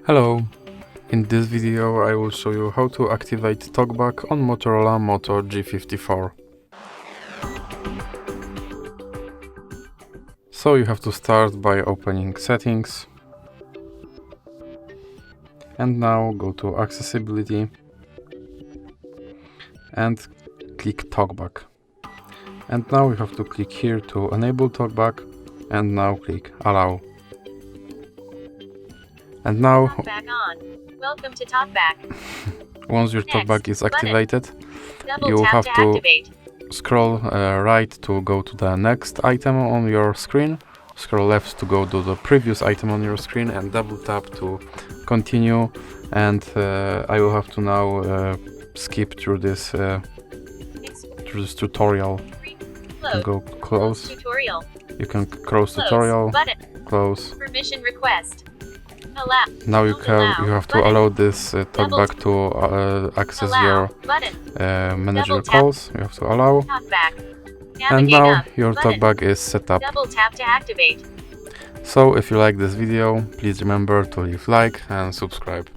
Hello! In this video I will show you how to activate TalkBack on Motorola Moto G54. So you have to start by opening Settings and now go to Accessibility and click TalkBack. And now you have to click here to enable TalkBack and now click Allow. And now, TalkBack on. Welcome to TalkBack. once your Next, TalkBack is button. activated, Double you tap have to to activate. scroll right to go to the next item on your screen, scroll left to go to the previous item on your screen, and double tap to continue. And I will have to now skip through this tutorial. Close. Go close. Tutorial. You can close Close. tutorial. Button. Close. Permission request. Allow. Now you Don't have to button. allow this TalkBack to access Allow. your Button. manager Double tap. calls. You have to allow. TalkBack. And Navigate now up. your Button. TalkBack is set up. Double tap to activate. So if you like this video, please remember to leave like and subscribe.